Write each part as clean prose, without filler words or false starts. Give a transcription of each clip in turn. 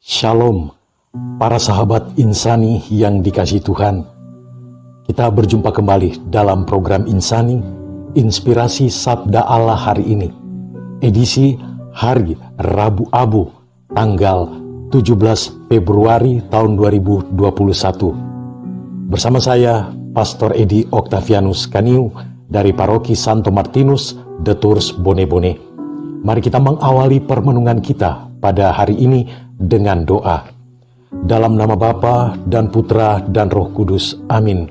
Shalom, para sahabat insani yang dikasihi Tuhan. Kita berjumpa kembali dalam program Insani, Inspirasi Sabda Allah hari ini. Edisi hari Rabu Abu, tanggal 17 Februari tahun 2021. Bersama saya, Pastor Edi Octavianus Kaniu dari Paroki Santo Martinus de Tours, Bone-Bone. Mari kita mengawali permenungan kita pada hari ini dengan doa. Dalam nama Bapa dan Putra dan Roh Kudus. Amin.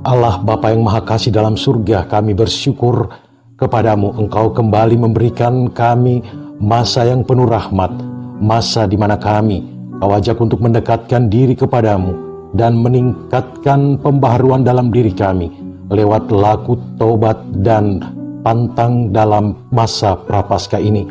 Allah Bapa yang Maha Kasih dalam surga, kami bersyukur kepadamu. Engkau kembali memberikan kami masa yang penuh rahmat, masa di mana kami Kau ajak untuk mendekatkan diri kepadamu dan meningkatkan pembaharuan dalam diri kami lewat laku taubat dan pantang dalam masa Prapaskah ini.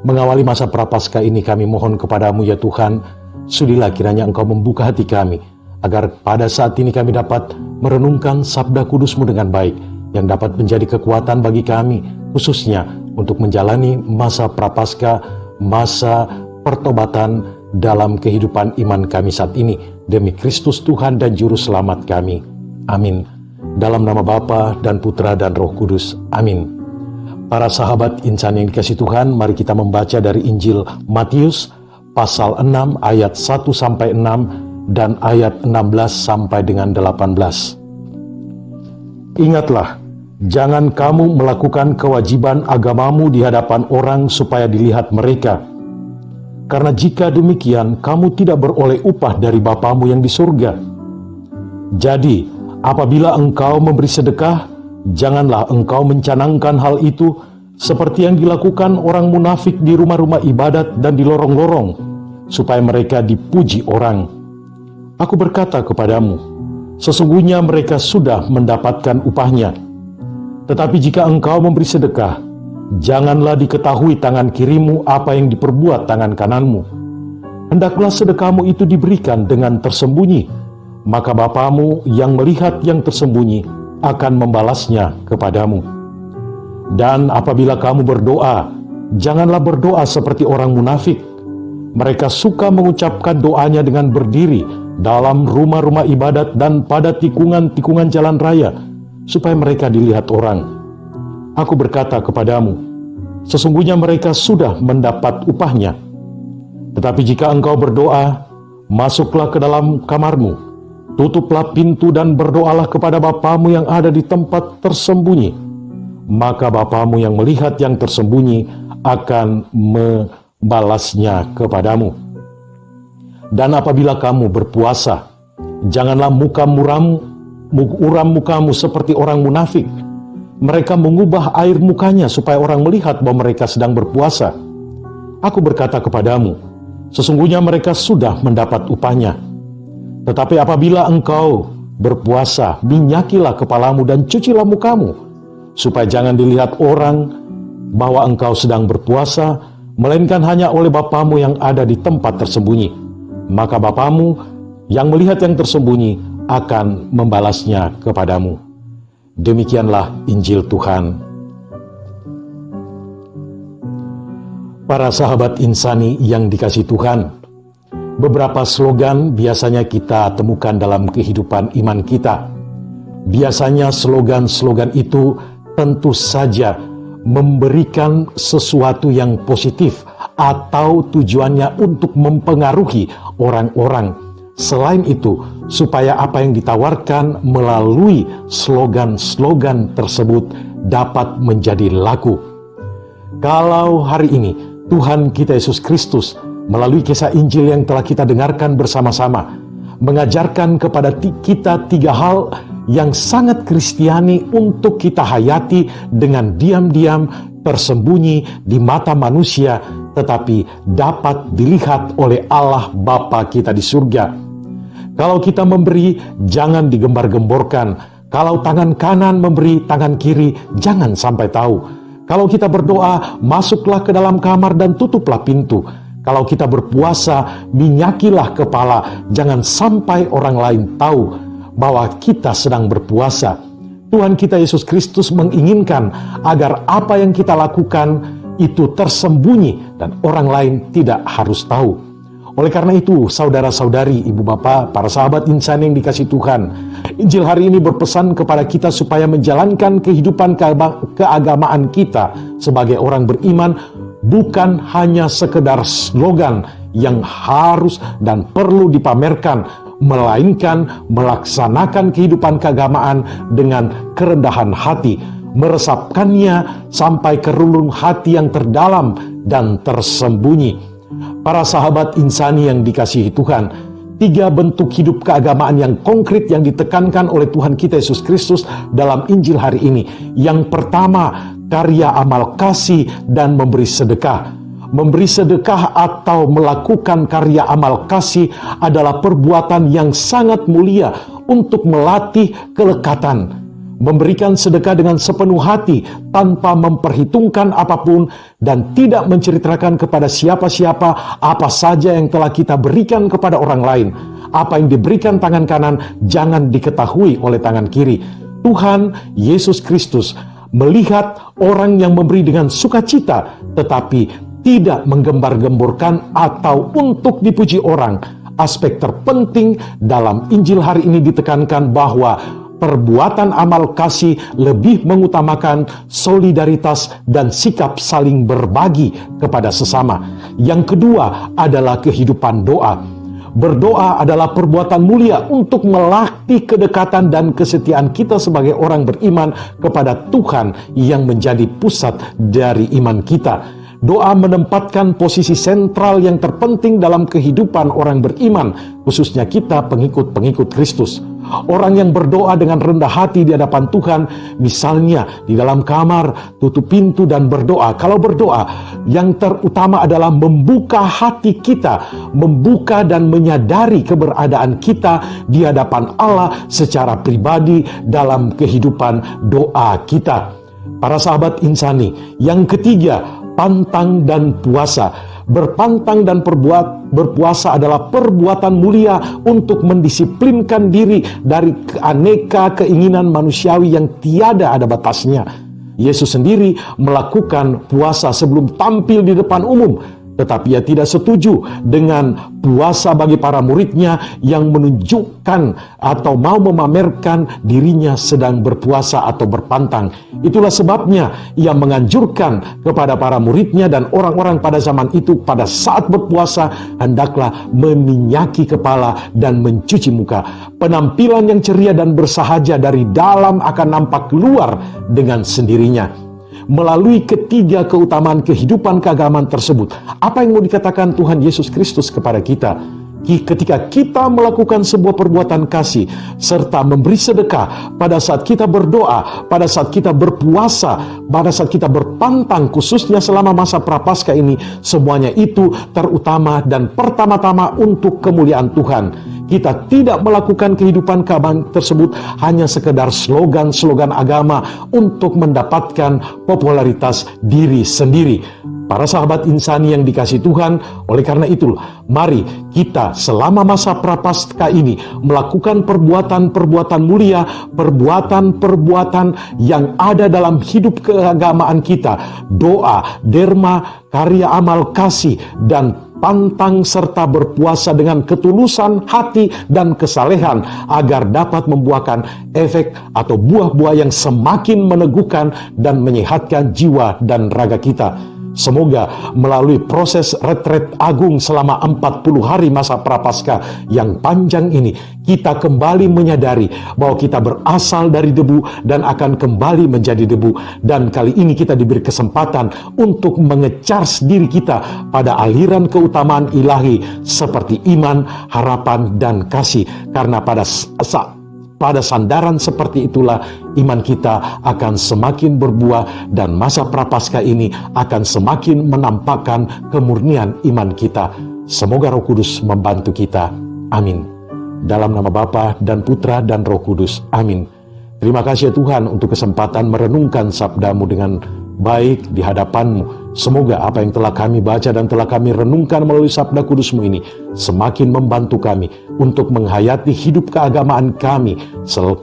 Mengawali masa Prapaskah ini kami mohon kepadamu ya Tuhan, sudilah kiranya Engkau membuka hati kami, agar pada saat ini kami dapat merenungkan sabda kudus-Mu dengan baik, yang dapat menjadi kekuatan bagi kami, khususnya untuk menjalani masa Prapaskah, masa pertobatan dalam kehidupan iman kami saat ini, demi Kristus Tuhan dan Juru Selamat kami. Amin. Dalam nama Bapa dan Putra dan Roh Kudus. Amin. Para sahabat insan yang dikasihi Tuhan, mari kita membaca dari Injil Matius pasal 6 ayat 1-6 dan ayat 16 sampai dengan 18. Ingatlah, jangan kamu melakukan kewajiban agamamu di hadapan orang supaya dilihat mereka. Karena jika demikian, kamu tidak beroleh upah dari Bapamu yang di surga. Jadi, apabila engkau memberi sedekah, janganlah engkau mencanangkan hal itu seperti yang dilakukan orang munafik di rumah-rumah ibadat dan di lorong-lorong, supaya mereka dipuji orang. Aku berkata kepadamu, sesungguhnya mereka sudah mendapatkan upahnya. Tetapi jika engkau memberi sedekah, janganlah diketahui tangan kirimu apa yang diperbuat tangan kananmu. Hendaklah sedekahmu itu diberikan dengan tersembunyi, maka Bapamu yang melihat yang tersembunyi akan membalasnya kepadamu. Dan apabila kamu berdoa, janganlah berdoa seperti orang munafik. Mereka suka mengucapkan doanya dengan berdiri dalam rumah-rumah ibadat dan pada tikungan-tikungan jalan raya, supaya mereka dilihat orang. Aku berkata kepadamu, sesungguhnya mereka sudah mendapat upahnya. Tetapi jika engkau berdoa, masuklah ke dalam kamarmu, tutuplah pintu dan berdoalah kepada Bapamu yang ada di tempat tersembunyi. Maka Bapamu yang melihat yang tersembunyi akan membalasnya kepadamu. Dan apabila kamu berpuasa, janganlah uram mukamu seperti orang munafik. Mereka mengubah air mukanya supaya orang melihat bahwa mereka sedang berpuasa. Aku berkata kepadamu, sesungguhnya mereka sudah mendapat upahnya. Tetapi apabila engkau berpuasa, minyakilah kepalamu dan cucilah mukamu, supaya jangan dilihat orang bahwa engkau sedang berpuasa, melainkan hanya oleh Bapamu yang ada di tempat tersembunyi. Maka Bapamu yang melihat yang tersembunyi akan membalasnya kepadamu. Demikianlah Injil Tuhan. Para sahabat insani yang dikasihi Tuhan, beberapa slogan biasanya kita temukan dalam kehidupan iman kita. Biasanya slogan-slogan itu tentu saja memberikan sesuatu yang positif atau tujuannya untuk mempengaruhi orang-orang. Selain itu, supaya apa yang ditawarkan melalui slogan-slogan tersebut dapat menjadi laku. Kalau hari ini Tuhan kita Yesus Kristus melalui kisah Injil yang telah kita dengarkan bersama-sama, mengajarkan kepada kita 3 hal yang sangat Kristiani untuk kita hayati dengan diam-diam, tersembunyi di mata manusia, tetapi dapat dilihat oleh Allah Bapa kita di surga. Kalau kita memberi, jangan digembar-gemborkan. Kalau tangan kanan memberi, tangan kiri jangan sampai tahu. Kalau kita berdoa, masuklah ke dalam kamar dan tutuplah pintu. Kalau kita berpuasa, minyakilah kepala, jangan sampai orang lain tahu bahwa kita sedang berpuasa. Tuhan kita Yesus Kristus menginginkan agar apa yang kita lakukan itu tersembunyi dan orang lain tidak harus tahu. Oleh karena itu, saudara-saudari, ibu bapak, para sahabat insan yang dikasihi Tuhan, Injil hari ini berpesan kepada kita supaya menjalankan kehidupan keagamaan kita sebagai orang beriman bukan hanya sekedar slogan yang harus dan perlu dipamerkan, melainkan melaksanakan kehidupan keagamaan dengan kerendahan hati, meresapkannya sampai ke relung hati yang terdalam dan tersembunyi. Para sahabat insani yang dikasihi Tuhan, 3 bentuk hidup keagamaan yang konkret yang ditekankan oleh Tuhan kita Yesus Kristus dalam Injil hari ini. Yang pertama, karya amal kasih dan memberi sedekah. Memberi sedekah atau melakukan karya amal kasih adalah perbuatan yang sangat mulia untuk melatih kelekatan. Memberikan sedekah dengan sepenuh hati tanpa memperhitungkan apapun dan tidak menceritakan kepada siapa-siapa apa saja yang telah kita berikan kepada orang lain. Apa yang diberikan tangan kanan jangan diketahui oleh tangan kiri. Tuhan Yesus Kristus melihat orang yang memberi dengan sukacita tetapi tidak menggembar-gemborkan atau untuk dipuji orang. Aspek terpenting dalam Injil hari ini ditekankan bahwa perbuatan amal kasih lebih mengutamakan solidaritas dan sikap saling berbagi kepada sesama. Yang kedua adalah kehidupan doa. Berdoa adalah perbuatan mulia untuk melatih kedekatan dan kesetiaan kita sebagai orang beriman kepada Tuhan yang menjadi pusat dari iman kita. Doa menempatkan posisi sentral yang terpenting dalam kehidupan orang beriman, khususnya kita pengikut-pengikut Kristus. Orang yang berdoa dengan rendah hati di hadapan Tuhan, misalnya di dalam kamar, tutup pintu dan berdoa. Kalau berdoa, yang terutama adalah membuka hati kita, membuka dan menyadari keberadaan kita di hadapan Allah secara pribadi dalam kehidupan doa kita. Para sahabat insani, yang ketiga, pantang dan puasa. Berpantang dan berpuasa adalah perbuatan mulia untuk mendisiplinkan diri dari aneka keinginan manusiawi yang tiada ada batasnya. Yesus sendiri melakukan puasa sebelum tampil di depan umum, tetapi ia tidak setuju dengan puasa bagi para muridnya yang menunjukkan atau mau memamerkan dirinya sedang berpuasa atau berpantang. Itulah sebabnya ia menganjurkan kepada para muridnya dan orang-orang pada zaman itu, pada saat berpuasa hendaklah meminyaki kepala dan mencuci muka. Penampilan yang ceria dan bersahaja dari dalam akan nampak keluar dengan sendirinya. Melalui ketiga keutamaan kehidupan keagamaan tersebut, apa yang mau dikatakan Tuhan Yesus Kristus kepada kita? Ketika kita melakukan sebuah perbuatan kasih serta memberi sedekah, pada saat kita berdoa, pada saat kita berpuasa, pada saat kita berpantang, khususnya selama masa prapaskah ini, semuanya itu terutama dan pertama-tama untuk kemuliaan Tuhan. Kita tidak melakukan kehidupan keagamaan tersebut hanya sekedar slogan-slogan agama untuk mendapatkan popularitas diri sendiri. Para sahabat insani yang dikasihi Tuhan, oleh karena itu, mari kita selama masa prapaskah ini melakukan perbuatan-perbuatan mulia, perbuatan-perbuatan yang ada dalam hidup keagamaan kita. Doa, derma, karya amal kasih, dan pantang serta berpuasa dengan ketulusan hati dan kesalehan agar dapat membuahkan efek atau buah-buah yang semakin meneguhkan dan menyehatkan jiwa dan raga kita. Semoga melalui proses retret agung selama 40 hari masa prapaskah yang panjang ini, kita kembali menyadari bahwa kita berasal dari debu dan akan kembali menjadi debu. Dan kali ini kita diberi kesempatan untuk menge-charge diri kita pada aliran keutamaan ilahi seperti iman, harapan, dan kasih. Karena pada sandaran seperti itulah iman kita akan semakin berbuah dan masa prapaskah ini akan semakin menampakkan kemurnian iman kita. Semoga Roh Kudus membantu kita. Amin. Dalam nama Bapa dan Putra dan Roh Kudus. Amin. Terima kasih ya Tuhan untuk kesempatan merenungkan sabda-Mu dengan baik di hadapan-Mu. Semoga apa yang telah kami baca dan telah kami renungkan melalui sabda kudus-Mu ini semakin membantu kami untuk menghayati hidup keagamaan kami,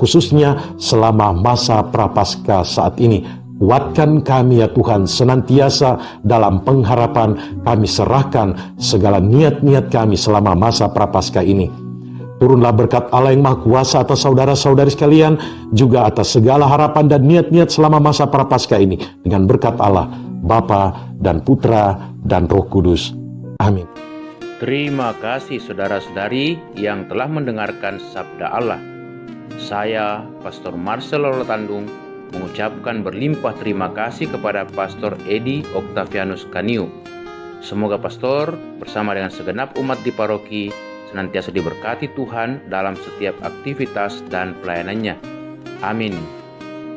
khususnya selama masa prapaskah saat ini. Kuatkan kami ya Tuhan, senantiasa dalam pengharapan kami serahkan segala niat-niat kami selama masa Prapaskah ini. Turunlah berkat Allah yang Maha Kuasa atas saudara-saudari sekalian, juga atas segala harapan dan niat-niat selama masa Prapaskah ini, dengan berkat Allah, Bapa dan Putra dan Roh Kudus. Amin. Terima kasih saudara-saudari yang telah mendengarkan Sabda Allah. Saya, Pastor Marcel Lolotandung, mengucapkan berlimpah terima kasih kepada Pastor Edi Octavianus Kaniu. Semoga Pastor bersama dengan segenap umat di paroki senantiasa diberkati Tuhan dalam setiap aktivitas dan pelayanannya. Amin.